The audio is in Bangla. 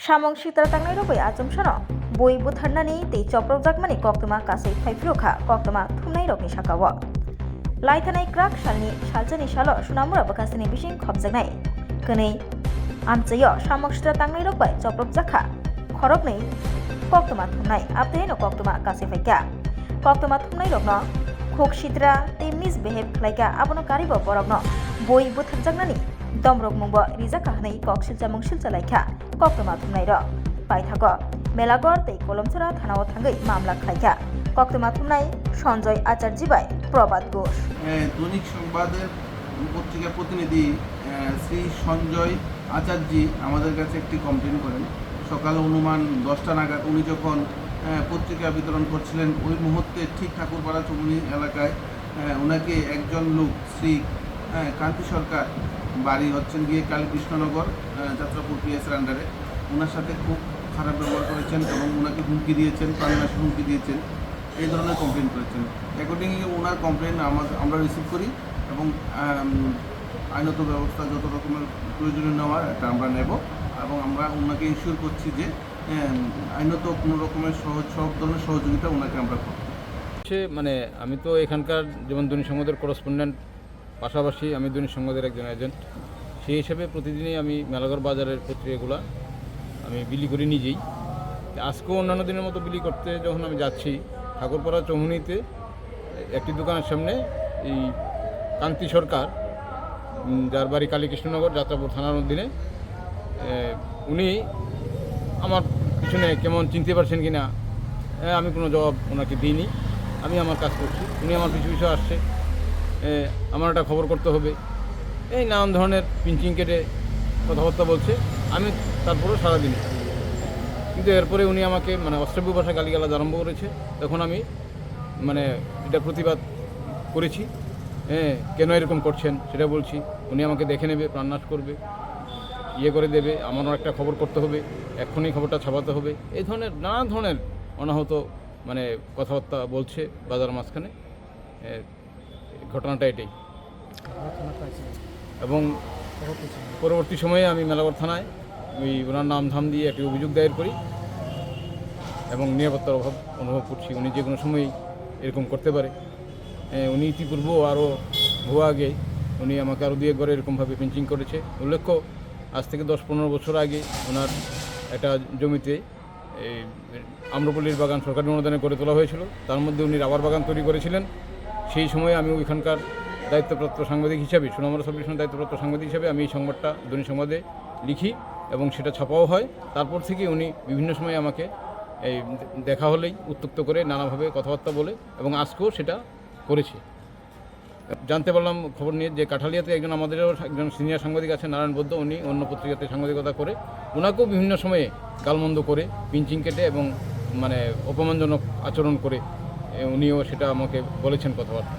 Samong Shitra Tangai Robai Ajam Shano, Boi Butharnani, the Chopro Jagmani Koktuma Kasi Faifruka, Koktuma, Tunai Roki Shakawa. Laitanai Krak Shalni, Shalzani Shalo, Shunamura Bakasini Bishing Kobzanai. Kane Amsayo, Samong Shitra Tangai Robai, Chopro Jaka, Koroknai, Koktuma Tunai, Abdeno Koktuma Kasi Faika. Koktuma Tunai Rokno, Kok Shitra, they misbehave like a Abono Karibo Borogno, Boi Butharjagnani. Domrok mungbo rizaka hanai kok silcha mungsilcha laika koktoma thumnai ro paithago melagor tei kolomchora thanao thangai mamla khlaika koktoma thumnai Sanjay Acharya by Prabad Ghosh দৈনিক সংবাদের পত্রিকার প্রতিনিধি শ্রী সঞ্জয় আচার্য আমাদের কাছে একটি কমপ্লেন করেন সকাল অনুমান 10টা নাগাদ উনি যখন পত্রিকা বিতরণ করছিলেন ওই মুহূর্তে ঠিক ঠাকুরপাড়া চৌমুহনী এলাকায় ওনাকে একজন লোক শ্রী কান্তি সরকার বাড়ি হচ্ছেন গিয়ে কালীকৃষ্ণনগর যাত্রাপুর পিএসের আন্ডারে ওনার সাথে খুব খারাপ ব্যবহার করেছেন এবং ওনাকে হুমকি দিয়েছেন প্রাণনাশী হুমকি দিয়েছেন এই ধরনের কমপ্লেন করেছেন অ্যাকর্ডিংলি ওনার কমপ্লেন আমরা রিসিভ করি এবং আইনত ব্যবস্থা যত রকমের প্রয়োজনীয় নেওয়ার এটা আমরা নেব এবং আমরা ওনাকে ইনশিওর করছি যে আইনত কোনো রকমের সব ধরনের সহযোগিতা ওনাকে আমরা করব মানে আমি তো এখানকার যেমন দৈনিক সংবাদের করেসপন্ডেন্ট পাশাপাশি আমি দৈনিক সংবাদের একজন এজেন্ট সেই হিসেবে প্রতিদিনই আমি মেলাঘর বাজারের পত্রিকাগুলো আমি বিলি করি নিজেই আজকেও অন্যান্য দিনের মতো বিলি করতে যখন আমি যাচ্ছি ঠাকুরপাড়া চৌমুহনীতে একটি দোকানের সামনে এই কান্তি সরকার যার বাড়ি কালীকৃষ্ণনগর যাত্রাপুর থানার অধীনে উনি আমার পিছনে কেমন চিনতে পারছেন কি না আমি কোনো জবাব ওনাকে দিইনি আমি আমার কাজ করছি উনি আমার পিছু পিছু আসছে আমার একটা খবর করতে হবে এই নানান ধরনের পিঞ্চিং কেটে কথাবার্তা বলছে আমি তারপরেও সারাদিন কিন্তু এরপরে উনি আমাকে মানে অশ্রাব্য ভাষা গালিগালাজ আরম্ভ করেছে তখন আমি মানে এটা প্রতিবাদ করেছি কেন এরকম করছেন সেটা বলছি উনি আমাকে দেখে নেবে প্রাণনাশ করবে করে দেবে আমারও একটা খবর করতে হবে এক্ষুনি খবরটা ছাপাতে হবে এই ধরনের নানা ধরনের অনাহত মানে কথাবার্তা বলছে বাজার মাঝখানে ঘটনাটা এটাই এবং পরবর্তী সময়ে আমি মেলাঘর থানায় ওনার নাম ধাম দিয়ে একটি অভিযোগ দায়ের করি এবং নিরাপত্তার অভাব অনুভব করছি উনি যে কোনো সময়ই এরকম করতে পারে উনি ইতিপূর্ব আরও ভুয়া আগে উনি আমাকে আরও 2 ঘরে এরকমভাবে পিঞ্চিং করেছে উল্লেখ্য আজ থেকে 10-15 বছর আগে ওনার একটা জমিতে এই আম্রপল্লীর বাগান সরকারি অনুদানে করে তোলা হয়েছিল তার মধ্যে উনি রাবার বাগান তৈরি করেছিলেন সেই সময় আমি ওইখানকার দায়িত্বপ্রাপ্ত সাংবাদিক হিসাবে সুনামরা সাবডিভিশনের দায়িত্বপ্রাপ্ত সাংবাদিক হিসাবে আমি এই সংবাদটা দৈনিক সংবাদে লিখি এবং সেটা ছাপাও হয় তারপর থেকে উনি বিভিন্ন সময় আমাকে এই দেখা হলেই উত্ত্যক্ত করে নানাভাবে কথাবার্তা বলে এবং আজকেও সেটা করেছে জানতে পারলাম খবর নিয়ে যে কাঠালিয়াতে আমাদেরও একজন সিনিয়র সাংবাদিক আছে নারায়ণ বৈদ্য উনি অন্য পত্রিকাতে সাংবাদিকতা করে ওনাকেও বিভিন্ন সময়ে গালমন্দ করে পিঞ্চিং কেটে এবং মানে অপমানজনক আচরণ করে উনিও সেটা আমাকে বলেছেন কথাবার্তা